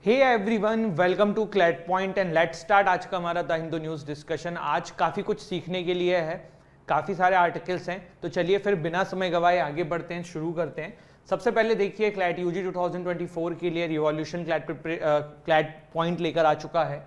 Hey everyone, welcome to CLAT point and let's start. आज का हमारा द हिंदू न्यूज़ डिस्कशन आज काफ़ी कुछ सीखने के लिए है, काफ़ी सारे आर्टिकल्स हैं। तो चलिए फिर बिना समय गवाए आगे बढ़ते हैं, शुरू करते हैं। सबसे पहले देखिए क्लैट यूजी 2024 के लिए रिवॉल्यूशन क्लैट पॉइंट लेकर आ चुका है।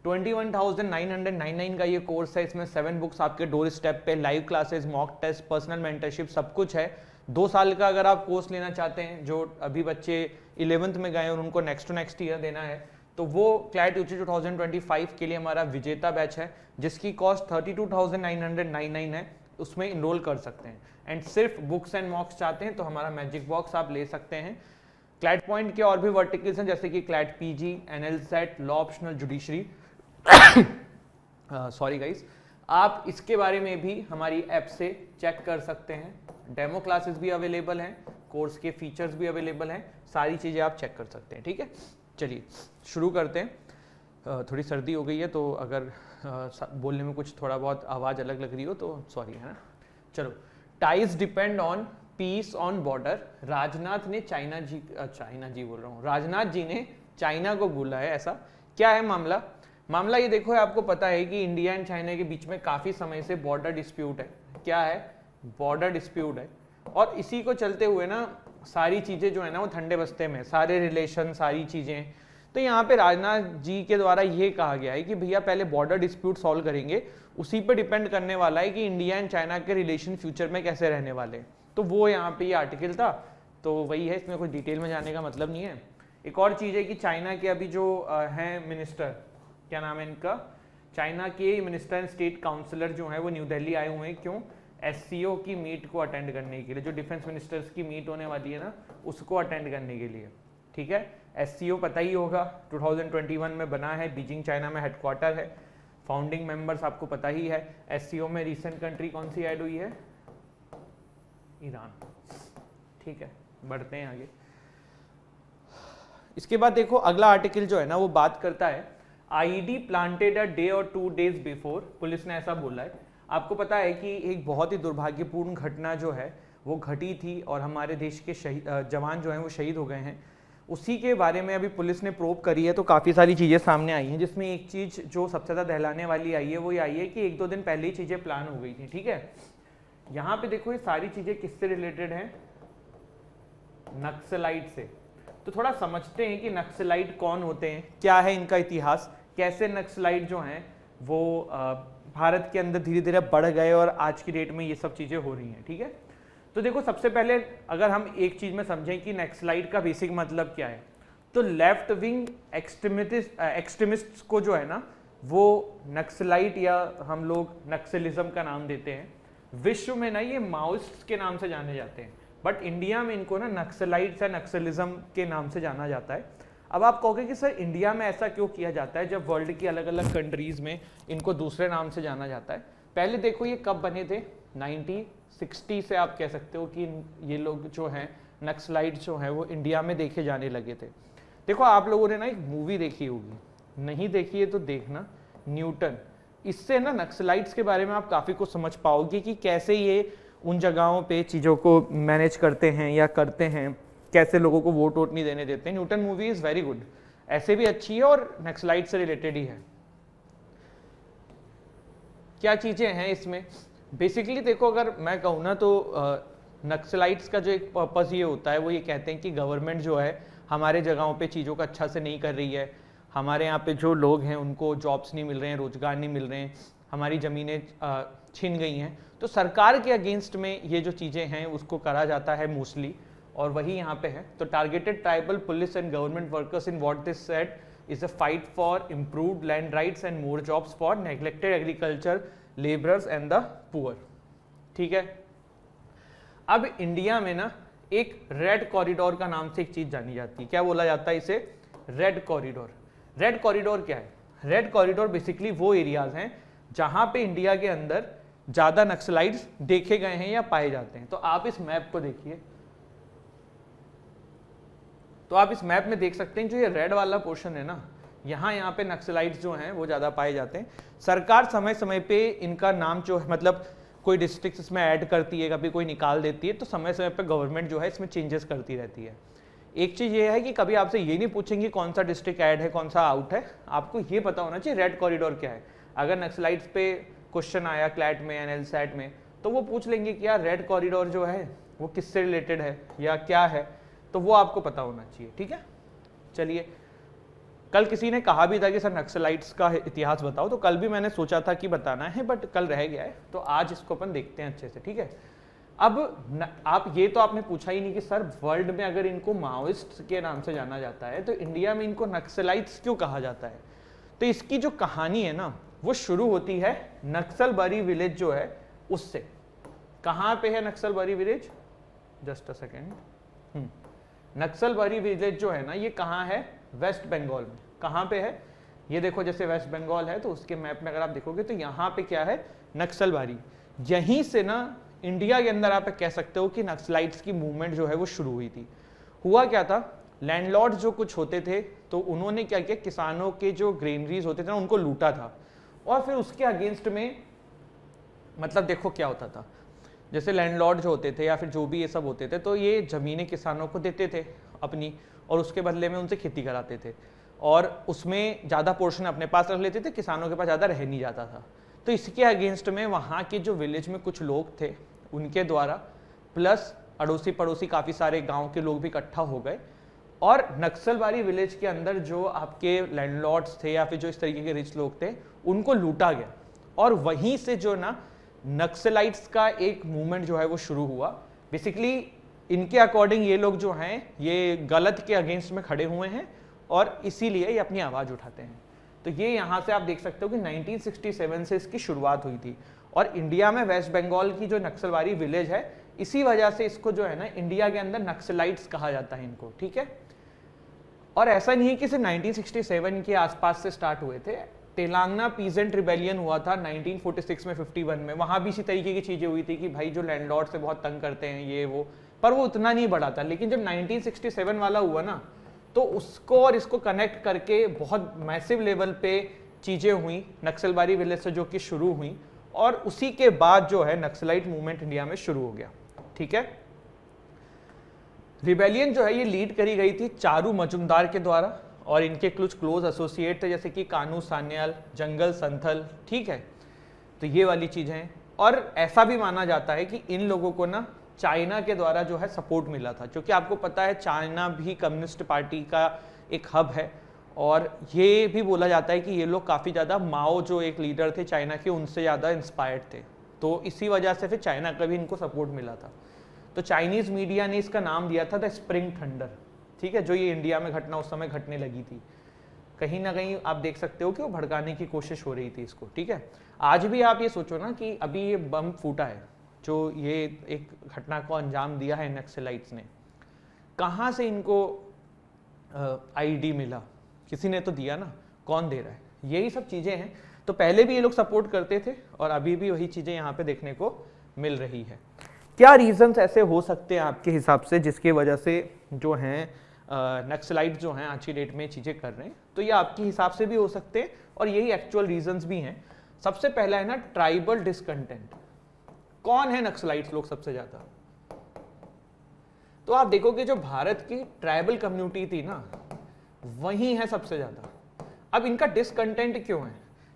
21,999 का ये कोर्स है। इसमें 7 बुक्स आपके डोर स्टेप पे, live classes, mock test, personal mentorship, सब कुछ है। 2 साल का अगर आप कोर्स लेना चाहते हैं, जो अभी बच्चे 11th में गए और उनको नेक्स्ट टू नेक्स्ट ईयर देना है, तो वो क्लैट यूजी 2025 के लिए हमारा विजेता बैच है, जिसकी कॉस्ट 32,999 है। उसमें इनरोल कर सकते हैं। एंड सिर्फ बुक्स एंड मॉक्स चाहते हैं तो हमारा मैजिक बॉक्स आप ले सकते हैं। क्लैट पॉइंट के और भी वर्टिकल्स हैं, जैसे कि CLAT PG, NL set, law optional, judiciary. Sorry guys, आप इसके बारे में भी हमारी ऐप से चेक कर सकते हैं। डेमो क्लासेस भी अवेलेबल हैं, कोर्स के फीचर्स भी अवेलेबल हैं, सारी चीज़ें आप चेक कर सकते हैं। ठीक है, चलिए शुरू करते हैं। थोड़ी सर्दी हो गई है, तो अगर बोलने में कुछ थोड़ा बहुत आवाज़ अलग लग रही हो तो सॉरी, है ना। चलो, ties depend on peace on border. Rajnath ji बोल रहा हूँ, राजनाथ जी ने चाइना को बोला है। ऐसा क्या है मामला ये देखो, आपको पता है कि इंडिया एंड चाइना के बीच में काफ़ी समय से बॉर्डर डिस्प्यूट है। क्या है? बॉर्डर डिस्प्यूट है। और इसी को चलते हुए ना सारी चीज़ें जो है ना वो ठंडे बस्ते में, सारे रिलेशन, सारी चीज़ें। तो यहाँ पे राजनाथ जी के द्वारा ये कहा गया है कि भैया पहले बॉर्डर डिस्प्यूट सॉल्व करेंगे, उसी पे डिपेंड करने वाला है कि इंडिया एंड चाइना के रिलेशन फ्यूचर में कैसे रहने वाले हैं। तो वो यहाँ पे ये आर्टिकल था, तो वही है, इसमें कोई डिटेल में जाने का मतलब नहीं है। एक और चीज़ है कि चाइना के अभी जो हैं मिनिस्टर, क्या नाम है इनका, चाइना के मिनिस्टर एंड स्टेट काउंसलर जो हैं वो न्यू दिल्ली आए हुए हैं। क्यों? एससीओ की मीट को अटेंड करने के लिए, जो डिफेंस मिनिस्टर्स की मीट होने वाली है ना, उसको अटेंड करने के लिए। ठीक है, एससीओ पता ही होगा 2021 में बना है, बीजिंग चाइना में हेडक्वार्टर है। फाउंडिंग मेंबर्स आपको पता ही है। एससीओ में रिसेंट कंट्री कौन सी ऐड हुई है? ईरान। ठीक है, बढ़ते हैं आगे। इसके बाद देखो अगला आर्टिकल जो है ना वो बात करता है आईईडी प्लांटेड अ डे और 2 days बिफोर। पुलिस ने ऐसा बोला है। आपको पता है कि एक बहुत ही दुर्भाग्यपूर्ण घटना जो है वो घटी थी और हमारे देश के जवान जो हैं वो शहीद हो गए हैं। उसी के बारे में अभी पुलिस ने प्रोब करी है, तो काफ़ी सारी चीज़ें सामने आई हैं, जिसमें एक चीज़ जो सबसे ज़्यादा दहलाने वाली आई है वो ये आई है कि 1-2 दिन पहले ही चीज़ें प्लान हो गई थी। ठीक है, यहाँ पे देखो ये सारी चीज़ें किससे रिलेटेड हैं? नक्सलाइट से। तो थोड़ा समझते हैं कि नक्सलाइट कौन होते हैं, क्या है इनका इतिहास, कैसे नक्सलाइट जो हैं वो भारत के अंदर धीरे धीरे बढ़ गए और आज की डेट में ये सब चीज़ें हो रही हैं। ठीक है, तो देखो सबसे पहले अगर हम एक चीज़ में समझें कि नक्सलाइट का बेसिक मतलब क्या है, तो लेफ्ट विंग एक्सट्रीमिस्ट को जो है ना वो नक्सलाइट या हम लोग नक्सलिज्म का नाम देते हैं। विश्व में ना ये माओइस्ट के नाम से जाने जाते हैं, बट इंडिया में इनको ना नक्सलाइट्स या नक्सलिज्म के नाम से जाना जाता है। अब आप कहोगे कि सर इंडिया में ऐसा क्यों किया जाता है जब वर्ल्ड की अलग अलग कंट्रीज में इनको दूसरे नाम से जाना जाता है? पहले देखो ये कब बने थे, 1960 से आप कह सकते हो कि ये लोग जो हैं नक्सलाइट जो हैं वो इंडिया में देखे जाने लगे थे। देखो आप लोगों ने ना एक मूवी देखी होगी, नहीं देखी है तो देखना, न्यूटन। इससे ना नक्सलाइट्स के बारे में आप काफ़ी कुछ समझ पाओगे कि कैसे ये उन जगहों पे चीज़ों को मैनेज करते हैं या करते हैं, कैसे लोगों को वोट नहीं देने देते हैं। Newton movie is very good, ऐसे भी अच्छी है और नक्सलाइट से रिलेटेड ही है। क्या चीज़ें हैं इसमें बेसिकली? देखो अगर मैं कहूँ ना तो नक्सलाइट्स का जो एक पर्पज़ ये होता है वो ये कहते हैं कि गवर्नमेंट जो है हमारे जगहों पे चीज़ों को अच्छा से नहीं कर रही है, हमारे यहाँ पे जो लोग हैं उनको जॉब्स नहीं मिल रहे हैं, रोजगार नहीं मिल रहे हैं, हमारी ज़मीनें छिन गई हैं। तो सरकार के अगेंस्ट में ये जो चीज़ें हैं उसको करा जाता है मोस्टली, और वही यहाँ पे है। तो targeted tribal police and government workers in what this said is a fight for improved land rights and more jobs for neglected agriculture labourers and the poor. ठीक है, अब इंडिया में ना एक रेड कॉरिडोर का नाम से एक चीज जानी जाती है। क्या बोला जाता है इसे? Red corridor. रेड कॉरिडोर क्या है? रेड कॉरिडोर बेसिकली वो एरियाज हैं जहां पे इंडिया के अंदर ज्यादा नक्सलाइट्स देखे गए हैं या पाए जाते हैं। तो आप इस मैप को देखिए, तो आप इस मैप में देख सकते हैं जो ये रेड वाला पोर्शन है ना, यहाँ पे नक्सलाइट्स जो हैं वो ज़्यादा पाए जाते हैं। सरकार समय समय पे इनका नाम जो है, मतलब कोई डिस्ट्रिक्ट इसमें ऐड करती है, कभी कोई निकाल देती है, तो समय समय पे गवर्नमेंट जो है इसमें चेंजेस करती रहती है। एक चीज ये है कि कभी आपसे ये नहीं पूछेंगे कौन सा डिस्ट्रिक्ट ऐड है कौन सा आउट है, आपको ये पता होना चाहिए रेड कॉरिडोर क्या है। अगर नक्सलाइट्स पे क्वेश्चन आया क्लैट में एनएलसैट में तो वो पूछ लेंगे कि यार रेड कॉरिडोर जो है वो किससे रिलेटेड है या क्या है, तो वो आपको पता होना चाहिए, ठीक है। चलिए, कल किसी ने कहा भी था कि सर नक्सलाइट्स का इतिहास बताओ, तो कल भी मैंने सोचा था कि बताना है बट कल रह गया है, तो आज इसको अपन देखते हैं अच्छे से, ठीक है। अब आप ये तो आपने पूछा ही नहीं कि सर वर्ल्ड में अगर इनको माओइस्ट के नाम से जाना जाता है तो इंडिया में इनको नक्सलाइट्स क्यों कहा जाता है। तो इसकी जो कहानी है ना वो शुरू होती है नक्सलबरी विलेज जो है उससे। कहाँ पे है Naxalbari village, just a second. Naxalbari village जो है ना ये कहाँ है, वेस्ट बंगाल में। कहाँ पे है, ये देखो जैसे वेस्ट बंगाल है तो उसके मैप में अगर आप देखोगे तो यहाँ पे क्या है, नक्सलबारी। यहीं से ना इंडिया के अंदर आप कह सकते हो कि नक्सलाइट्स की मूवमेंट जो है वो शुरू हुई थी। हुआ क्या था, लैंडलॉर्ड जो कुछ होते थे तो उन्होंने क्या किया, किसानों के जो ग्रेनरीज होते थे ना उनको लूटा था, और फिर उसके अगेंस्ट में मतलब देखो क्या होता था, जैसे लैंडलॉर्ड जो होते थे या फिर जो भी ये सब होते थे तो ये जमीनें किसानों को देते थे अपनी, और उसके बदले में उनसे खेती कराते थे, और उसमें ज़्यादा पोर्शन अपने पास रख लेते थे, किसानों के पास ज़्यादा रह नहीं जाता था। तो इसके अगेंस्ट में वहाँ के जो विलेज में कुछ लोग थे उनके द्वारा प्लस अड़ोसी पड़ोसी काफ़ी सारे गाँव के लोग भी इकट्ठा हो गए, और नक्सलबारी विलेज के अंदर जो आपके लैंडलॉर्ड्स थे या फिर जो इस तरीके के रिच लोग थे उनको लूटा गया, और वहीं से जो ना नक्सलाइट्स का एक मूवमेंट जो है वो शुरू हुआ। बेसिकली इनके अकॉर्डिंग ये लोग जो हैं ये गलत के अगेंस्ट में खड़े हुए हैं और इसीलिए ये अपनी आवाज़ उठाते हैं। तो ये यहाँ से आप देख सकते हो कि 1967 से इसकी शुरुआत हुई थी, और इंडिया में वेस्ट बंगाल की जो नक्सलबारी विलेज है इसी वजह से इसको जो है ना इंडिया के अंदर नक्सलाइट्स कहा जाता है इनको, ठीक है। और ऐसा नहीं है कि सिर्फ 1967 के आसपास से स्टार्ट हुए थे, तेलंगाना पीजेंट रिबेलियन हुआ था 1946 में 51 में, वहां भी इसी तरीके की चीजें हुई थी कि भाई जो लैंडलॉर्ड से बहुत तंग करते हैं ये वो, पर वो उतना नहीं बढ़ा था। लेकिन जब 1967 वाला हुआ ना तो उसको और इसको कनेक्ट करके बहुत मैसिव लेवल पे चीजें हुई नक्सलबारी विलेज से जो कि शुरू हुई, और उसी के बाद जो है नक्सलाइट मूवमेंट इंडिया में शुरू हो गया, ठीक है। रिबेलियन जो है ये लीड करी गई थी चारू मजुमदार के द्वारा, और इनके कुछ क्लोज एसोसिएट थे जैसे कि कानू सान्याल, जंगल संथल, ठीक है। तो ये वाली चीजें हैं, और ऐसा भी माना जाता है कि इन लोगों को ना चाइना के द्वारा जो है सपोर्ट मिला था, क्योंकि आपको पता है चाइना भी कम्युनिस्ट पार्टी का एक हब है, और ये भी बोला जाता है कि ये लोग काफ़ी ज़्यादा माओ जो एक लीडर थे चाइना के उनसे ज़्यादा इंस्पायर्ड थे, तो इसी वजह से फिर चाइना का भी इनको सपोर्ट मिला था। तो चाइनीज़ मीडिया ने इसका नाम दिया था द स्प्रिंग थंडर, ठीक है, जो ये इंडिया में घटना उस समय घटने लगी थी। कहीं ना कहीं आप देख सकते हो कि वो भड़काने की कोशिश हो रही थी इसको, ठीक है। आज भी आप ये सोचो ना कि अभी ये बम फूटा है जो ये एक घटना को अंजाम दिया है नक्सलाइट्स ने, कहाँ से इनको आईडी मिला, किसी ने तो दिया ना, कौन दे रहा है, यही सब चीज़ें हैं। तो पहले भी ये लोग सपोर्ट करते थे और अभी भी वही चीज़ें यहाँ पे देखने को मिल रही है। क्या रीजंस ऐसे हो सकते हैं आपके हिसाब से जिसकी वजह से जो हैं नक्सलाइट जो हैं आज की डेट में चीज़ें कर रहे हैं, तो ये आपके हिसाब से भी हो सकते हैं और यही एक्चुअल रीजंस भी हैं। सबसे पहला है ना ट्राइबल डिसकंटेंट। कौन है नक्सलाइट्स लोग सबसे ज्यादा, तो आप देखोगे जो भारत की ट्राइबल कम्युनिटी थी ना वही है सबसे ज्यादा। अब इनका डिसकंटेंट क्यों है,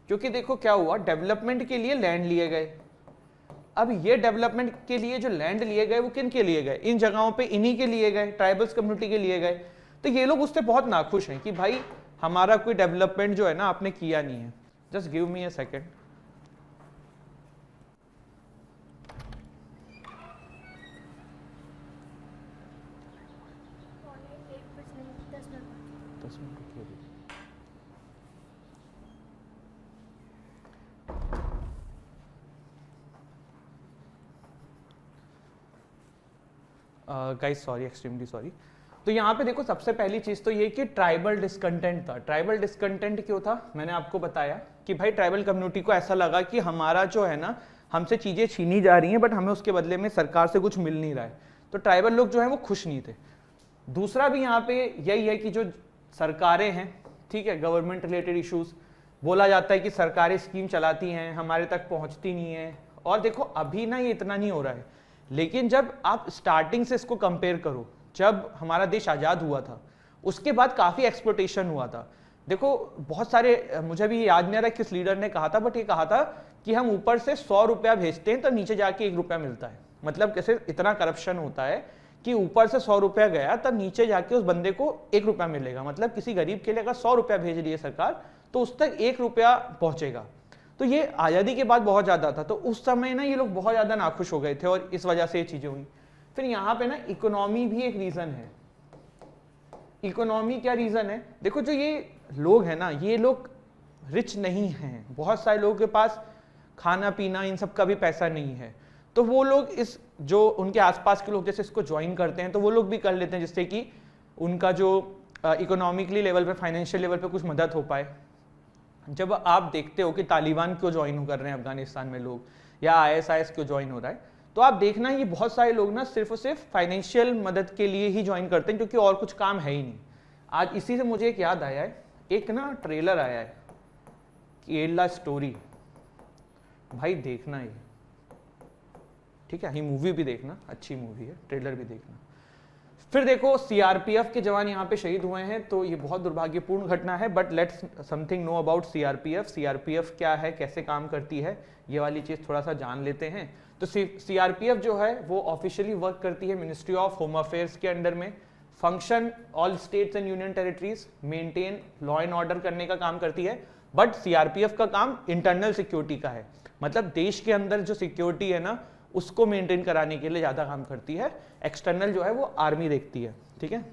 क्योंकि देखो क्या हुआ, डेवलपमेंट के लिए लैंड लिए गए। अब ये डेवलपमेंट के लिए जो लैंड लिए गए वो किन के लिए गए, इन जगहों पे इन्हीं के लिए गए, ट्राइबल्स कम्युनिटी के लिए गए। तो ये लोग उससे बहुत नाखुश हैं कि भाई हमारा कोई डेवलपमेंट जो है ना आपने किया नहीं है। Just give me a second. Guys sorry, extremely sorry. तो यहाँ पे देखो सबसे पहली चीज तो ये कि ट्राइबल डिसकंटेंट था। ट्राइबल डिसकंटेंट क्यों था, मैंने आपको बताया कि भाई ट्राइबल कम्युनिटी को ऐसा लगा कि हमारा जो है ना हमसे चीजें छीनी जा रही हैं बट हमें उसके बदले में सरकार से कुछ मिल नहीं रहा है, तो ट्राइबल लोग जो है वो खुश नहीं थे। दूसरा भी यहाँ पे यही है कि जो सरकारें हैं, ठीक है, गवर्नमेंट रिलेटेड इश्यूज, बोला जाता है कि सरकारें स्कीम चलाती हैं हमारे तक पहुंचती नहीं है। और देखो अभी ना ये इतना नहीं हो रहा है, लेकिन जब आप स्टार्टिंग से इसको कंपेयर करो जब हमारा देश आज़ाद हुआ था उसके बाद काफ़ी एक्सप्लोटेशन हुआ था। देखो बहुत सारे, मुझे भी याद नहीं आ रहा किस लीडर ने कहा था, बट ये कहा था कि हम ऊपर से 100 रुपया भेजते हैं तो नीचे जाके 1 रुपया मिलता है। मतलब कैसे इतना करप्शन होता है कि ऊपर से 100 रुपया गया तब नीचे जाके उस बंदे को 1 रुपया मिलेगा। मतलब किसी गरीब के लिए अगर 100 रुपया भेज रही है सरकार तो उस तक 1 रुपया पहुंचेगा। तो ये आज़ादी के बाद बहुत ज़्यादा था, तो उस समय ना ये लोग बहुत ज़्यादा नाखुश हो गए थे और इस वजह से ये चीज़ें हुई। फिर यहाँ पे ना इकोनॉमी भी एक रीज़न है। इकोनॉमी क्या रीज़न है? देखो जो ये लोग हैं ना, ये लोग रिच नहीं हैं, बहुत सारे लोगों के पास खाना पीना इन सब का भी पैसा नहीं है, तो वो लोग इस जो उनके आसपास के लोग जैसे इसको ज्वाइन करते हैं तो वो लोग भी कर लेते हैं जिससे कि उनका जो इकोनॉमिकली लेवल पे, फाइनेंशियल लेवल पे कुछ मदद हो पाए। जब आप देखते हो कि तालिबान क्यों ज्वाइन कर रहे हैं अफगानिस्तान में लोग, या ISIS क्यों ज्वाइन हो रहा है, तो आप देखना ये बहुत सारे लोग ना सिर्फ और सिर्फ फाइनेंशियल मदद के लिए ही ज्वाइन करते हैं, क्योंकि और कुछ काम है ही नहीं। आज इसी से मुझे एक याद आया है, एक ना ट्रेलर आया है केरला स्टोरी, भाई देखना ये, ठीक है, ये मूवी भी देखना, अच्छी मूवी है, ट्रेलर भी देखना। फिर देखो CRPF के जवान यहाँ पे शहीद हुए हैं, तो ये बहुत दुर्भाग्यपूर्ण घटना है, but let's something know about CRPF। CRPF क्या है, कैसे काम करती है, ये वाली चीज़ थोड़ा सा जान लेते हैं। तो CRPF जो है वो ऑफिशियली वर्क करती है मिनिस्ट्री ऑफ होम अफेयर्स के अंडर में, function all states and union territories, maintain law and order करने का काम करती है। बट CRPF का काम इंटरनल सिक्योरिटी का है, मतलब देश के अंदर जो सिक्योरिटी है ना उसको मेंटेन कराने के लिए ज़्यादा काम करती है। एक्सटर्नल जो है वो आर्मी देखती है, ठीक है।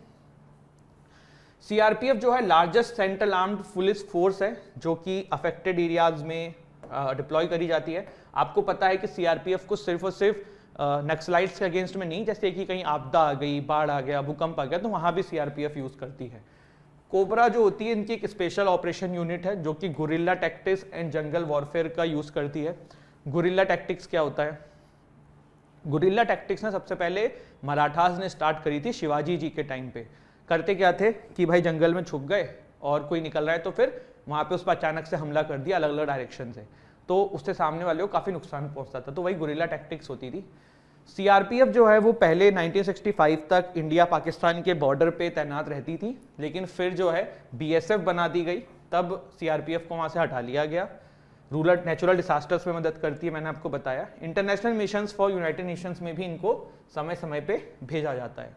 CRPF जो है largest central armed police force है जो कि अफेक्टेड एरियाज में डिप्लॉय करी जाती है। आपको पता है कि CRPF को सिर्फ और सिर्फ नक्सलाइट्स के अगेंस्ट में नहीं, जैसे कि कहीं आपदा आ गई, बाढ़ आ गया, भूकंप आ गया, तो वहाँ भी CRPF यूज़ करती है। कोबरा जो होती है इनकी एक स्पेशल ऑपरेशन यूनिट है जो कि guerrilla tactics and jungle warfare का यूज़ करती है। गुरिल्ला टैक्टिक्स क्या होता है? गुरिल्ला टैक्टिक्स ना सबसे पहले मराठास ने स्टार्ट करी थी शिवाजी जी के टाइम पे। करते क्या थे कि भाई जंगल में छुप गए और कोई निकल रहा है तो फिर वहाँ पे उस पर अचानक से हमला कर दिया अलग अलग डायरेक्शन से, तो उससे सामने वाले को काफ़ी नुकसान पहुँचता था, तो वही गुरिल्ला टैक्टिक्स होती थी। CRPF जो है वो पहले 1965 तक इंडिया पाकिस्तान के बॉर्डर पे तैनात रहती थी, लेकिन फिर जो है BSF बना दी गई, तब CRPF को वहाँ से हटा लिया गया। रूरल नेचुरल डिसास्टर्स में मदद करती है, मैंने आपको बताया। International missions for United Nations में भी इनको समय समय पे भेजा जाता है।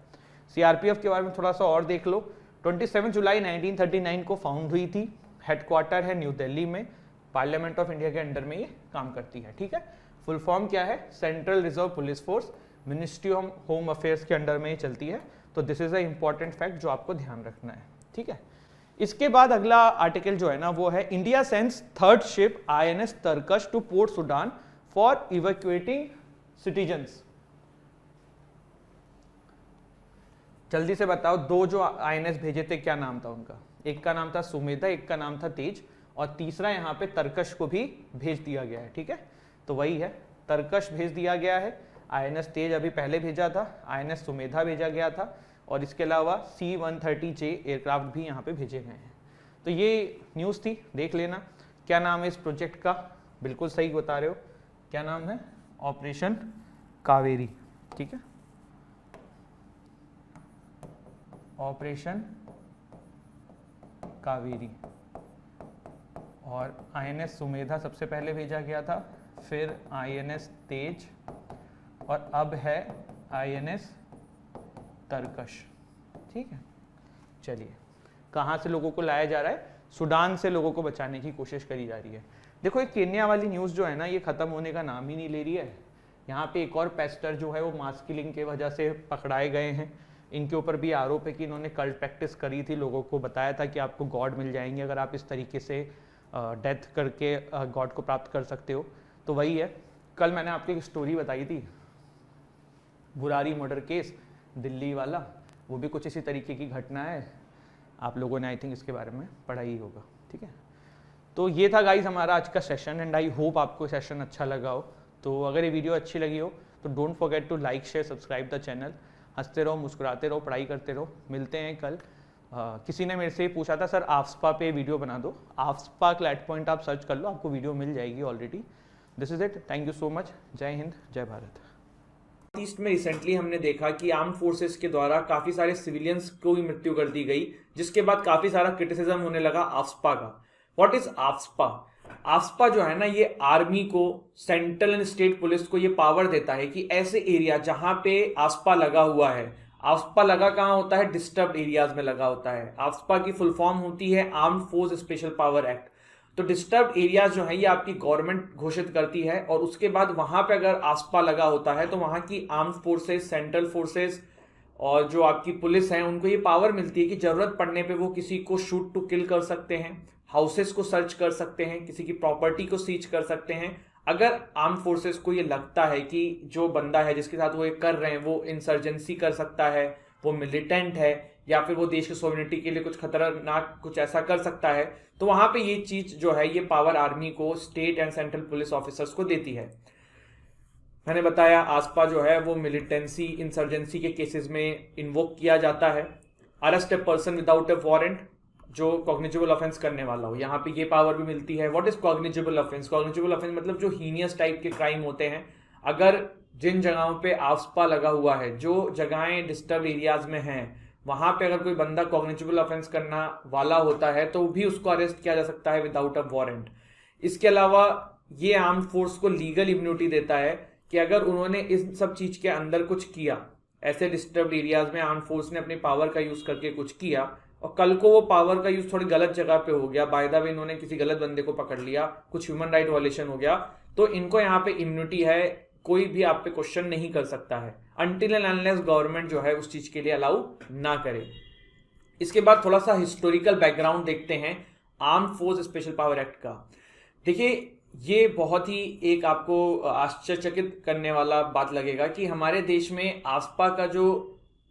CRPF के बारे में थोड़ा सा और देख लो। 27 जुलाई 1939 को फाउंड हुई थी, हेडक्वार्टर है न्यू दिल्ली में, पार्लियामेंट ऑफ इंडिया के अंडर में ये काम करती है, ठीक है। फुल फॉर्म क्या है? Central reserve police force, ministry of home affairs के अंडर में ही चलती है। तो this is a important fact जो आपको ध्यान रखना है, ठीक है। इसके बाद अगला आर्टिकल जो है ना वो है India sends third ship INS Tarkash to Port Sudan for evacuating citizens. जल्दी से बताओ, दो जो INS भेजे थे क्या नाम था उनका? एक का नाम था सुमेधा, एक का नाम था तेज, और तीसरा यहाँ पे तरकश को भी भेज दिया गया है, ठीक है। तो वही है, तरकश भेज दिया गया है, INS तेज अभी पहले भेजा था, INS सुमेधा भेजा गया था, और इसके अलावा C-130J एयरक्राफ्ट भी यहाँ पे भेजे गए हैं। तो ये न्यूज़ थी, देख लेना। क्या नाम है इस प्रोजेक्ट का? बिल्कुल सही बता रहे हो, क्या नाम है? ऑपरेशन कावेरी, ठीक है, ऑपरेशन कावेरी। और INS सुमेधा सबसे पहले भेजा गया था, फिर INS तेज, और अब है INS तरकश, ठीक है। चलिए, कहाँ से लोगों को लाया जा रहा है? सूडान से लोगों को बचाने की कोशिश करी जा रही है। देखो ये केन्या वाली न्यूज़ जो है ना, ये ख़त्म होने का नाम ही नहीं ले रही है। यहाँ पे एक और पेस्टर जो है वो मास किलिंग के वजह से पकड़ाए गए हैं। इनके ऊपर भी आरोप है कि इन्होंने कल्ट प्रैक्टिस करी थी, लोगों को बताया था कि आपको गॉड मिल जाएंगे अगर आप इस तरीके से डेथ करके गॉड को प्राप्त कर सकते हो। तो वही है, कल मैंने आपको एक स्टोरी बताई थी, बुरारी मर्डर केस दिल्ली वाला, वो भी कुछ इसी तरीके की घटना है। आप लोगों ने आई थिंक इसके बारे में पढ़ा ही होगा, ठीक है। तो ये था गाइज हमारा आज का सेशन, एंड आई होप आपको सेशन अच्छा लगा हो। तो अगर ये वीडियो अच्छी लगी हो तो don't forget to like share subscribe the channel. हंसते रहो, मुस्कुराते रहो, पढ़ाई करते रहो। मिलते हैं कल। किसी ने मेरे से पूछा था सर आफ्सपा पे वीडियो बना दो, आफ्सपा क्लैट पॉइंट आप सर्च कर लो, आपको वीडियो मिल जाएगी already. This is it, thank you so much. जय हिंद, जय भारत। ईस्ट में रिसेंटली हमने देखा कि आर्म फोर्सेस के द्वारा काफी सारे सिविलियंस को भी मृत्यु कर दी गई, जिसके बाद काफी सारा क्रिटिसिज्म होने लगा आफ्स्पा का। What is AFSPA? आफ्स्पा जो है ना, ये आर्मी को, सेंट्रल एंड स्टेट पुलिस को ये पावर देता है कि ऐसे एरिया जहां पे आफ्स्पा लगा हुआ है, आफ्स्पा लगा कहां होता है? डिस्टर्ब्ड एरियाज में लगा होता है। आफ्स्पा की फुल फॉर्म होती है armed force special power act. तो डिस्टर्ब्ड एरियाज जो है ये आपकी गवर्नमेंट घोषित करती है, और उसके बाद वहां पे अगर आफ्स्पा लगा होता है तो वहां की आर्म्ड फोर्सेस, सेंट्रल फोर्सेस और जो आपकी पुलिस है उनको ये पावर मिलती है कि जरूरत पड़ने पे वो किसी को शूट टू किल कर सकते हैं, हाउसेस को सर्च कर सकते हैं, किसी की प्रॉपर्टी को सीज कर सकते हैं। अगर आर्म फोर्सेस को ये लगता है कि जो बंदा है जिसके साथ वो ये कर रहे हैं वो इंसर्जेंसी कर सकता है, वो मिलिटेंट है, या फिर वो देश की सोवरेनिटी के लिए कुछ खतरनाक कुछ ऐसा कर सकता है, तो वहां पे ये चीज जो है ये पावर आर्मी को, state and central police officers को देती है। मैंने बताया आस्पा जो है वो मिलिटेंसी, इंसर्जेंसी के केसेस में इन्वोक किया जाता है। Arrest a person without A warrant, जो कॉग्निजेबल ऑफेंस करने वाला हो, यहाँ पे ये पावर भी मिलती है। What is cognizable offence? Cognizable offence मतलब जो हीनियस टाइप के क्राइम होते हैं। अगर जिन जगहों पे आफ्स्पा लगा हुआ है, जो जगहें डिस्टर्ब एरियाज में हैं, वहां पे अगर कोई बंदा कॉग्निजेबल ऑफेंस करना वाला होता है तो भी उसको अरेस्ट किया जा सकता है विदाउट अ वारंट। इसके अलावा ये आर्म फोर्स को लीगल इम्यूनिटी देता है कि अगर उन्होंने इस सब चीज के अंदर कुछ किया, ऐसे डिस्टर्ब एरियाज में आर्म फोर्स ने अपनी पावर का यूज करके कुछ किया, और कल को वो पावर का यूज थोड़ी गलत जगह पे हो गया, बाय द वे इन्होंने किसी गलत बंदे को पकड़ लिया, कुछ ह्यूमन राइट वायलेशन हो गया, तो इनको यहाँ पे इम्यूनिटी है, कोई भी आप पे क्वेश्चन नहीं कर सकता है, अनटिल एंड अनलेस गवर्नमेंट जो है उस चीज के लिए अलाउ ना करे। इसके बाद थोड़ा सा हिस्टोरिकल बैकग्राउंड देखते हैं arm force special power act का। देखिए, ये बहुत ही एक आपको आश्चर्यचकित करने वाला बात लगेगा कि हमारे देश में आस्पा का जो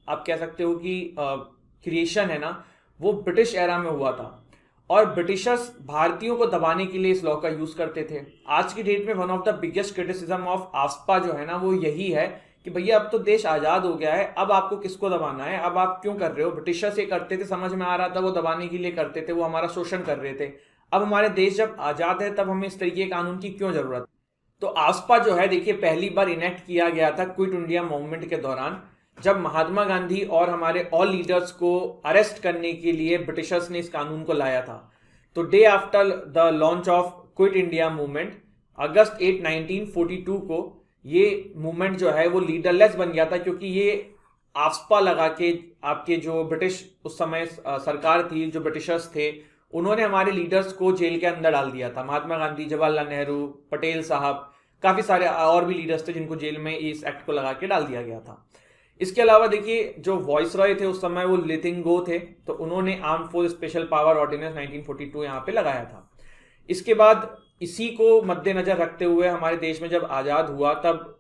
आप कह सकते हो कि क्रिएशन है ना, वो ब्रिटिश एरा में हुआ था, और ब्रिटिशर्स भारतीयों को दबाने के लिए इस लॉ का यूज करते थे। आज की डेट में one of the biggest criticism of AFSPA जो है ना, वो यही है कि भैया अब तो देश आजाद हो गया है, अब आपको किसको दबाना है, अब आप क्यों कर रहे हो? ब्रिटिशर्स ये करते थे, समझ में आ रहा था, वो दबाने के लिए करते थे, वो हमारा शोषण कर रहे थे। अब हमारे देश जब आजाद है तब हमें इस तरीके के कानून की क्यों जरूरत? तो आस्पा जो है, देखिए, पहली बार इनेक्ट किया गया था क्विट इंडिया मूवमेंट के दौरान, जब महात्मा गांधी और हमारे ऑल लीडर्स को अरेस्ट करने के लिए ब्रिटिशर्स ने इस कानून को लाया था। तो day after the launch of Quit India Movement, अगस्त 8, 1942 को ये मूवमेंट जो है वो लीडरलेस बन गया था, क्योंकि ये आस्पा लगा के आपके जो ब्रिटिश उस समय सरकार थी, जो ब्रिटिशर्स थे, उन्होंने हमारे लीडर्स को जेल के अंदर डाल दिया था। महात्मा गांधी, जवाहरलाल नेहरू, पटेल साहब, काफी सारे और भी लीडर्स थे जिनको जेल में इस एक्ट को लगा के डाल दिया गया था। इसके अलावा देखिए, जो वॉइस रॉय थे उस समय वो लिथिंगो थे, तो उन्होंने arm force special power ordinance 1942 यहाँ पे लगाया था। इसके बाद इसी को मद्देनजर रखते हुए हमारे देश में जब आजाद हुआ, तब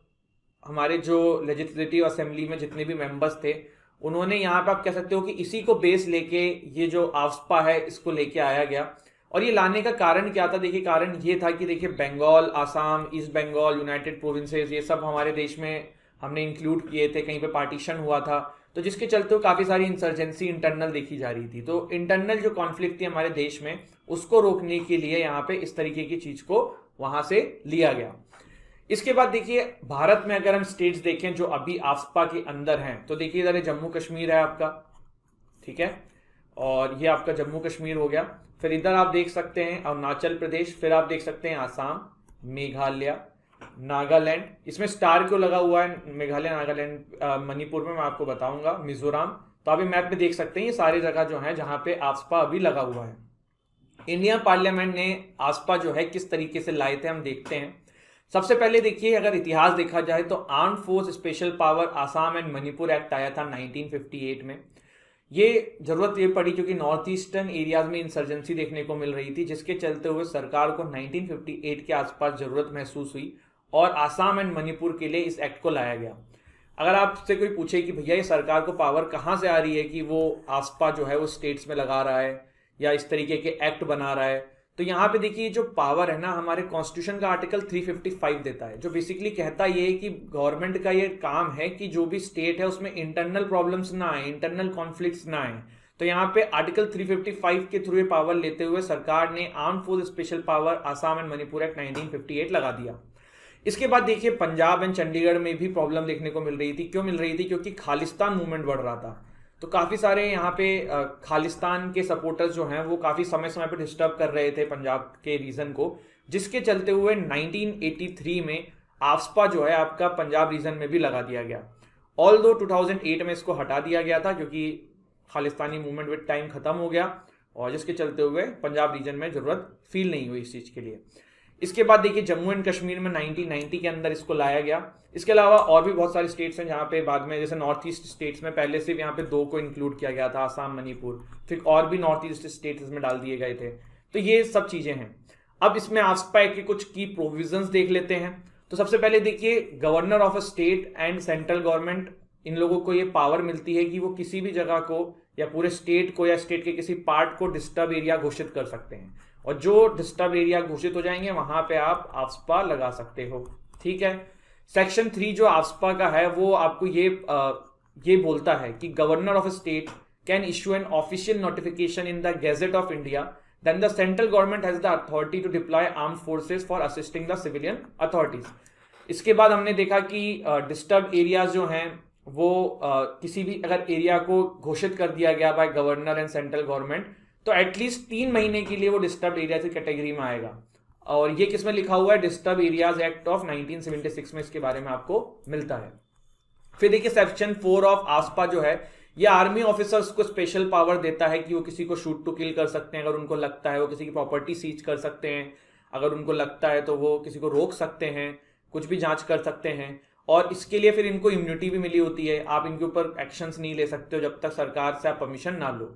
हमारे जो लेजिस्लेटिव असेंबली में जितने भी मेंबर्स थे, उन्होंने यहाँ पे आप कह सकते हो कि इसी को बेस लेके ये जो आफ्स्पा है इसको लेके आया गया। और ये लाने का कारण क्या था? देखिए, कारण ये था कि देखिए, Bengal, Assam, east Bengal, united provinces, ये सब हमारे देश में हमने इंक्लूड किए थे, कहीं पे पार्टीशन हुआ था, तो जिसके चलते काफी सारी इंसर्जेंसी इंटरनल देखी जा रही थी। तो इंटरनल जो कॉन्फ्लिक्ट थी हमारे देश में, उसको रोकने के लिए यहाँ पे इस तरीके की चीज को वहां से लिया गया। इसके बाद देखिए, भारत में अगर हम स्टेट्स देखें जो अभी आफ्स्पा के अंदर हैं, तो देखिए इधर जम्मू कश्मीर है आपका, ठीक है, और ये आपका जम्मू कश्मीर हो गया। फिर इधर आप देख सकते हैं अरुणाचल प्रदेश, फिर आप देख सकते हैं आसाम, मेघालय, नागालैंड। इसमें स्टार क्यों लगा हुआ है? मेघालय, नागालैंड, मणिपुर में मैं आपको बताऊंगा, मिजोरम। तो आप मैप में देख सकते हैं ये सारी जगह जो है जहां पे आफ्स्पा अभी लगा हुआ है। इंडियन पार्लियामेंट ने आफ्स्पा जो है किस तरीके से लाए थे, हम देखते हैं। सबसे पहले देखिए, अगर इतिहास देखा जाए तो arm force special power Assam and Manipur act आया था 1958 में। ये जरूरत ये पड़ी क्योंकि नॉर्थ ईस्टर्न एरियाज में इंसर्जेंसी देखने को मिल रही थी, जिसके चलते हुए सरकार को 1958 के आसपास जरूरत महसूस हुई और आसाम एंड मणिपुर के लिए इस एक्ट को लाया गया। अगर आपसे कोई पूछे कि भैया ये सरकार को पावर कहाँ से आ रही है कि वो आफ्स्पा जो है वो स्टेट्स में लगा रहा है या इस तरीके के एक्ट बना रहा है, तो यहाँ पे देखिए जो पावर है ना, हमारे कॉन्स्टिट्यूशन का आर्टिकल 355 देता है, जो बेसिकली कहता ये है कि गवर्नमेंट का ये काम है कि जो भी स्टेट है उसमें इंटरनल प्रॉब्लम्स ना आए, इंटरनल कॉन्फ्लिक्ट्स ना आए। तो यहाँ पे आर्टिकल 355 के थ्रू ये पावर लेते हुए सरकार ने arm force special power Assam and Manipur act 1958 लगा दिया। इसके बाद देखिए पंजाब एंड चंडीगढ़ में भी प्रॉब्लम देखने को मिल रही थी। क्यों मिल रही थी? क्योंकि खालिस्तान मूवमेंट बढ़ रहा था। तो काफी सारे यहाँ पे खालिस्तान के सपोर्टर्स जो हैं वो काफी समय समय पे डिस्टर्ब कर रहे थे पंजाब के रीजन को, जिसके चलते हुए 1983 में आफ्सपा जो है आपका पंजाब रीजन में भी लगा दिया गया। ऑल्दो 2008 में इसको हटा दिया गया था क्योंकि खालिस्तानी मूवमेंट विद टाइम खत्म हो गया, और जिसके चलते हुए पंजाब रीजन में जरूरत फील नहीं हुई इस चीज के लिए। इसके बाद देखिए जम्मू एंड कश्मीर में 1990 के अंदर इसको लाया गया। इसके अलावा और भी बहुत सारे स्टेट्स हैं जहाँ पे बाद में, जैसे नॉर्थ ईस्ट स्टेट्स में पहले सिर्फ यहाँ पे 2 को इंक्लूड किया गया था, आसाम, मणिपुर, फिर और भी नॉर्थ ईस्ट स्टेट्स में डाल दिए गए थे। तो ये सब चीजें हैं। अब इसमें आफ्सपा के कुछ की प्रोविजंस देख लेते हैं। तो सबसे पहले देखिए governor of a state and central government, इन लोगों को ये पावर मिलती है कि वो किसी भी जगह को या पूरे स्टेट को या स्टेट के किसी पार्ट को डिस्टर्ब एरिया घोषित कर सकते हैं, और जो डिस्टर्ब एरिया घोषित हो जाएंगे वहां पे आप आफ्सपा लगा सकते हो। ठीक है। सेक्शन 3 जो आफ्सपा का है वो आपको ये बोलता है कि governor of a state can issue an official notification in the gazette of India, then the central government has the authority to deploy armed forces for assisting the civilian authorities. इसके बाद हमने देखा कि डिस्टर्ब एरियाज जो हैं वो किसी भी अगर एरिया को घोषित कर दिया गया by governor and central government, तो एटलीस्ट 3 महीने के लिए वो डिस्टर्ब एरिया की कैटेगरी में आएगा। और ये किसमें लिखा हुआ है? डिस्टर्ब एरियाज एक्ट ऑफ 1976 में इसके बारे में आपको मिलता है। फिर देखिए सेक्शन 4 ऑफ आफ्सपा जो है ये आर्मी ऑफिसर्स को स्पेशल पावर देता है कि वो किसी को शूट टू किल कर सकते हैं अगर उनको लगता है, वो किसी की प्रॉपर्टी सीज कर सकते हैं अगर उनको लगता है, तो वो किसी को रोक सकते हैं, कुछ भी जांच कर सकते हैं। और इसके लिए फिर इनको इम्यूनिटी भी मिली होती है, आप इनके ऊपर एक्शंस नहीं ले सकते हो जब तक सरकार से आप परमिशन ना लो।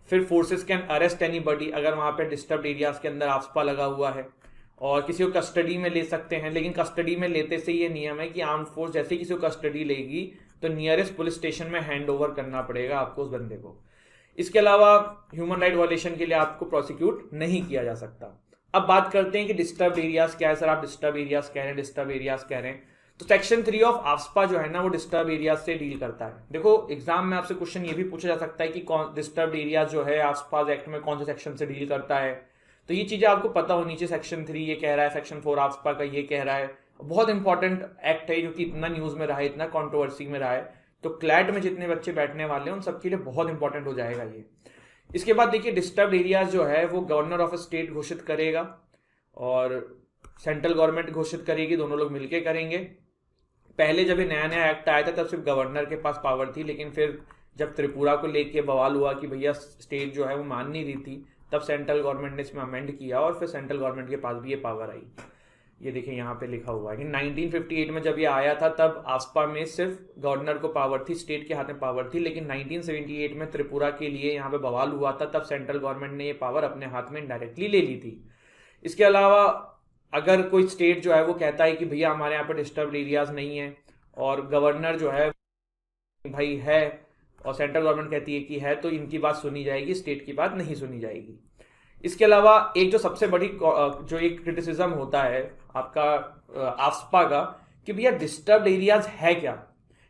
फिर फोर्सेस कैन अरेस्ट एनीबॉडी, अगर वहां पे डिस्टर्ब एरियाज के अंदर आफ्सपा लगा हुआ है, और किसी को कस्टडी में ले सकते हैं। लेकिन कस्टडी में लेते से ये नियम है कि आर्म फोर्स जैसे किसी को कस्टडी लेगी तो नियरेस्ट पुलिस स्टेशन में हैंड ओवर करना पड़ेगा आपको उस बंदे को। इसके अलावा ह्यूमन राइट वायलेशन के लिए आपको प्रोसिक्यूट नहीं किया जा सकता। अब बात करते हैं कि डिस्टर्ब एरियाज क्या है। सर आप डिस्टर्ब एरियाज कह रहे हैं, डिस्टर्ब एरियाज कह रहे हैं, तो सेक्शन 3 ऑफ आफ्सपा जो है ना वो डिस्टर्ब एरियाज से डील करता है। देखो एग्जाम में आपसे क्वेश्चन ये भी पूछा जा सकता है कि कौन डिस्टर्ब एरिया जो है आफ्सपा एक्ट में कौन से सेक्शन से डील करता है, तो ये चीजें आपको पता होनी चाहिए। सेक्शन 3 ये कह रहा है, सेक्शन 4 आफ्सपा का ये कह रहा है। बहुत इंपॉर्टेंट एक्ट है जो कि इतना न्यूज में रहा है, इतना कॉन्ट्रोवर्सी में रहा है, तो क्लैट में जितने बच्चे बैठने वाले हैं उन सबके लिए बहुत इंपॉर्टेंट हो जाएगा ये। इसके बाद देखिए डिस्टर्ब एरियाज जो है वो गवर्नर ऑफ अ स्टेट घोषित करेगा और सेंट्रल गवर्नमेंट घोषित करेगी, दोनों लोग मिलकर करेंगे। पहले जब ये नया नया एक्ट आया था तब सिर्फ गवर्नर के पास पावर थी, लेकिन फिर जब त्रिपुरा को लेके बवाल हुआ कि भैया स्टेट जो है वो मान नहीं रही थी, तब सेंट्रल गवर्नमेंट ने इसमें अमेंड किया और फिर सेंट्रल गवर्नमेंट के पास भी ये पावर आई। ये देखिए यहाँ पे लिखा हुआ है कि 1958 में जब ये आया था तब आफ्सपा में सिर्फ गवर्नर को पावर थी, स्टेट के हाथ में पावर थी, लेकिन 1978 में त्रिपुरा के लिए यहाँ पे बवाल हुआ था, तब सेंट्रल गवर्नमेंट ने ये पावर अपने हाथ में डायरेक्टली ले ली थी। इसके अलावा अगर कोई स्टेट जो है वो कहता है कि भैया हमारे यहाँ पे डिस्टर्ब एरियाज नहीं है और गवर्नर जो है भाई है और सेंट्रल गवर्नमेंट कहती है कि है, तो इनकी बात सुनी जाएगी, स्टेट की बात नहीं सुनी जाएगी। इसके अलावा एक जो सबसे बड़ी जो एक क्रिटिसिज्म होता है आपका आफ्सपा का कि भैया डिस्टर्ब एरियाज है क्या,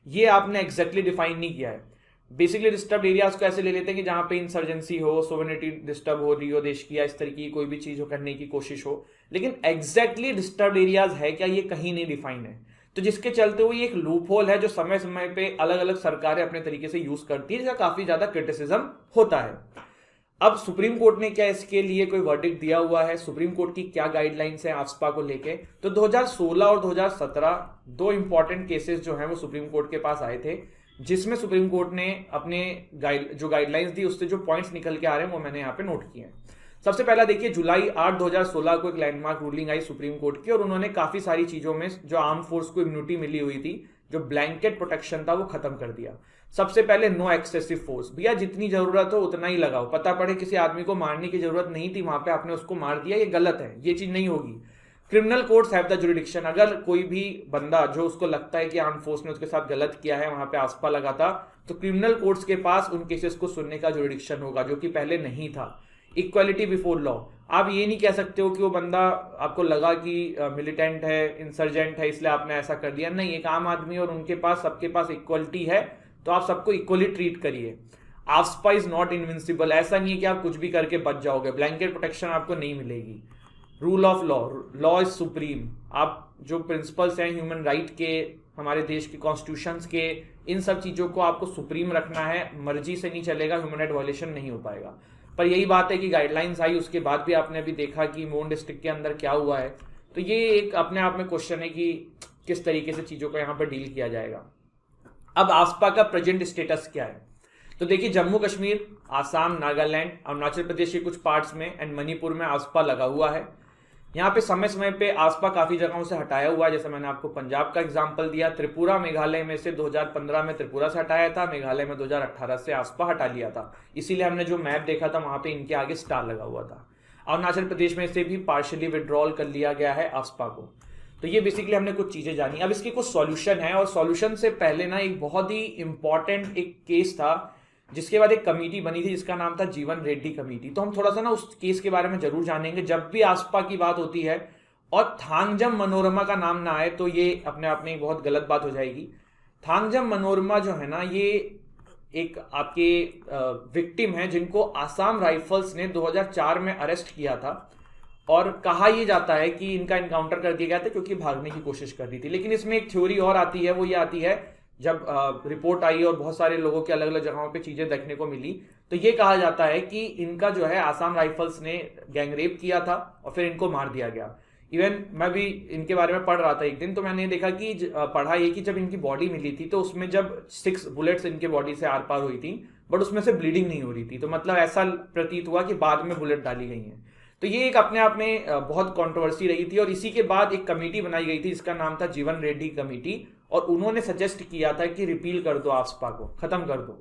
ये आपने एग्जैक्टली डिफाइन नहीं किया है। बेसिकली डिस्टर्ब एरियाज को ऐसे ले लेते हैं कि जहां पे इंसर्जेंसी हो, सोवरेनिटी डिस्टर्ब हो रही हो देश की, या इस तरीके की कोई भी चीज हो करने की कोशिश हो, लेकिन एग्जैक्टली डिस्टर्ब एरियाज है क्या ये कहीं नहीं डिफाइन है। तो जिसके चलते हुए एक लूप होल है जो समय समय पे अलग अलग सरकारें अपने तरीके से यूज करती है, जिसका काफी ज्यादा क्रिटिसिज्म होता है। अब सुप्रीम कोर्ट ने क्या इसके लिए कोई वर्डिक्ट दिया हुआ है, सुप्रीम कोर्ट की क्या गाइडलाइंस है आफ्सपा को लेके, तो 2016 और 2017 दो इंपॉर्टेंट केसेस जो हैं वो सुप्रीम कोर्ट के पास आए थे, जिसमें सुप्रीम कोर्ट ने अपने जो गाइडलाइंस दी उससे जो पॉइंट्स निकल के आ रहे हैं वो मैंने यहाँ पे नोट किए हैं। सबसे पहला देखिए जुलाई 8 2016 को एक लैंडमार्क रूलिंग आई सुप्रीम कोर्ट की, और उन्होंने काफी सारी चीजों में जो आर्म फोर्स को इम्यूनिटी मिली हुई थी, जो ब्लैंकेट प्रोटेक्शन था वो खत्म कर दिया। सबसे पहले नो एक्सेसिव फोर्स, भैया जितनी जरूरत हो उतना ही लगाओ, पता पड़े किसी आदमी को मारने की जरूरत नहीं थी वहां पे आपने उसको मार दिया, ये गलत है, ये चीज नहीं होगी। Criminal courts have the jurisdiction, अगर कोई भी बंदा जो उसको लगता है कि आर्म फोर्स ने उसके साथ गलत किया है, वहां पे आफ्सपा लगा था, तो क्रिमिनल कोर्ट्स के पास उन केसेस को सुनने का जुरिडिक्शन होगा, जो कि पहले नहीं था। इक्वालिटी बिफोर लॉ, आप ये नहीं कह सकते हो कि वो बंदा आपको लगा कि मिलिटेंट है, इंसर्जेंट है, इसलिए आपने ऐसा कर दिया, नहीं, एक आम आदमी और उनके पास सबके पास इक्वलिटी है, तो आप सबको इक्वली ट्रीट करिए। आफ्सपा इज नॉट इनविंसिबल, ऐसा नहीं है कि आप कुछ भी करके बच जाओगे, ब्लैंकेट प्रोटेक्शन आपको नहीं मिलेगी। Rule of law, law is supreme, आप जो प्रिंसिपल्स हैं ह्यूमन राइट के, हमारे देश के कॉन्स्टिट्यूशंस के, इन सब चीज़ों को आपको सुप्रीम रखना है, मर्जी से नहीं चलेगा, ह्यूमन राइट वायलेशन नहीं हो पाएगा। पर यही बात है कि गाइडलाइंस आई, उसके बाद भी आपने अभी देखा कि मोन डिस्ट्रिक्ट के अंदर क्या हुआ है। तो ये एक अपने आप में क्वेश्चन है कि किस तरीके से चीज़ों को यहाँ पर डील किया जाएगा। अब आसपा का प्रेजेंट स्टेटस क्या है? तो देखिए, जम्मू कश्मीर, आसाम, नागालैंड, अरुणाचल प्रदेश के कुछ पार्ट्स में एंड मणिपुर में आसपा लगा हुआ है। यहाँ पे समय समय पे आसपा काफी जगहों से हटाया हुआ है, जैसे मैंने आपको पंजाब का एग्जांपल दिया। त्रिपुरा मेघालय में से 2015 में त्रिपुरा से हटाया था, मेघालय में 2018 से आसपा हटा लिया था, इसीलिए हमने जो मैप देखा था वहां पे इनके आगे स्टार लगा हुआ था। अरुणाचल प्रदेश में से भी पार्शियली विड्रॉल कर लिया गया है आसपा को। तो ये बेसिकली हमने कुछ चीजें जानी। अब इसके कुछ सॉल्यूशन है, और सॉल्यूशन से पहले ना एक बहुत ही इंपॉर्टेंट एक केस था, जिसके बाद एक कमेटी बनी थी जिसका नाम था जीवन रेड्डी कमेटी। तो हम थोड़ा सा ना उस केस के बारे में जरूर जानेंगे जब भी आसपा की बात होती है, और थांगजम मनोरमा का नाम ना आए तो ये अपने आप में एक बहुत गलत बात हो जाएगी। थांगजम मनोरमा जो है ना, ये एक आपके विक्टिम है जिनको आसाम राइफल्स ने 2004 में अरेस्ट किया था, और कहा यह जाता है कि इनका इनकाउंटर कर दिया गया था क्योंकि भागने की कोशिश कर रही थी। लेकिन इसमें एक थ्योरी और आती है, वो ये आती है जब रिपोर्ट आई और बहुत सारे लोगों के अलग अलग जगहों पे चीजें देखने को मिली, तो ये कहा जाता है कि इनका जो है आसाम राइफल्स ने गैंगरेप किया था और फिर इनको मार दिया गया। इवन मैं भी इनके बारे में पढ़ रहा था एक दिन, तो मैंने देखा कि पढ़ा ये कि जब इनकी बॉडी मिली थी तो उसमें जब 6 बुलेट्स इनके बॉडी से आर पार हुई थी, बट उसमें से ब्लीडिंग नहीं हो रही थी। तो मतलब ऐसा प्रतीत हुआ कि बाद में बुलेट डाली गई हैं। तो ये एक अपने आप में बहुत कंट्रोवर्सी रही थी, और इसी के बाद एक कमेटी बनाई गई थी जिसका नाम था जीवन रेड्डी कमेटी, और उन्होंने सजेस्ट किया था कि रिपील कर दो आसपा को, खत्म कर दो।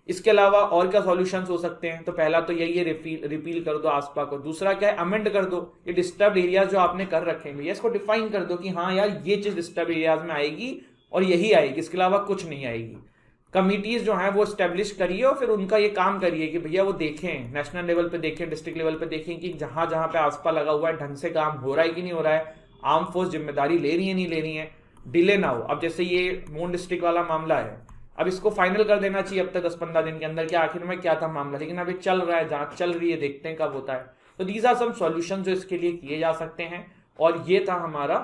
इसके अलावा और क्या सॉल्यूशंस हो सकते हैं? तो पहला तो यही है, रिपील कर दो आसपा को। दूसरा क्या है? अमेंड कर दो ये डिस्टर्ब एरियाज जो आपने कर रखे हैं, इसको डिफाइन कर दो कि हाँ यार ये चीज डिस्टर्ब एरियाज में आएगी और यही आएगी, इसके अलावा कुछ नहीं आएगी। कमिटीज जो हैं वो स्टेब्लिश करिए, और फिर उनका ये काम करिए कि भैया वो देखें, नेशनल लेवल पे देखें, डिस्ट्रिक्ट लेवल पे देखें कि जहां जहां पे आसपा लगा हुआ है ढंग से काम हो रहा है कि नहीं हो रहा है, आर्म फोर्स जिम्मेदारी ले रही है नहीं ले रही है, डिले ना हो। अब जैसे ये मोन डिस्ट्रिक्ट वाला मामला है, अब इसको फाइनल कर देना चाहिए अब तक 10-15 दिन के अंदर कि आखिर में क्या था मामला, लेकिन अभी चल रहा है, जांच चल रही है, देखते हैं कब होता है। तो दीज आर सम सॉल्यूशन जो इसके लिए किए जा सकते हैं, और ये था हमारा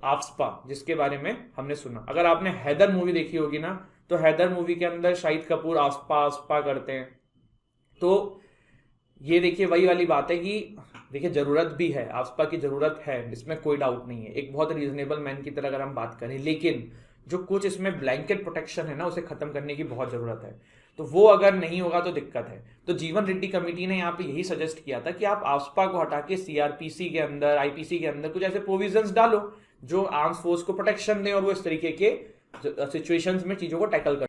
आसपा जिसके बारे में हमने सुना। अगर आपने हैदर मूवी देखी होगी ना, तो हैदर मूवी के अंदर शाहिद कपूर आसपा आसपा करते हैं। तो ये देखिए वही वाली बात है कि देखिए जरूरत भी है, आसपा की जरूरत है, इसमें कोई डाउट नहीं है, एक बहुत रीजनेबल मैन की तरह अगर हम बात करें। लेकिन जो कुछ इसमें ब्लैंकेट प्रोटेक्शन है ना, उसे खत्म करने की बहुत जरूरत है। तो वो अगर नहीं होगा तो दिक्कत है। तो जीवन रेड्डी कमेटी ने यहाँ पे यही सजेस्ट किया था कि आप आसपा को हटा के सीआरपीसी के अंदर, आईपीसी के अंदर कुछ ऐसे प्रोविजंस डालो जो आर्म्स फोर्स को प्रोटेक्शन दें, और वो इस तरीके के सिचुएशंस में चीजों को टैकल कर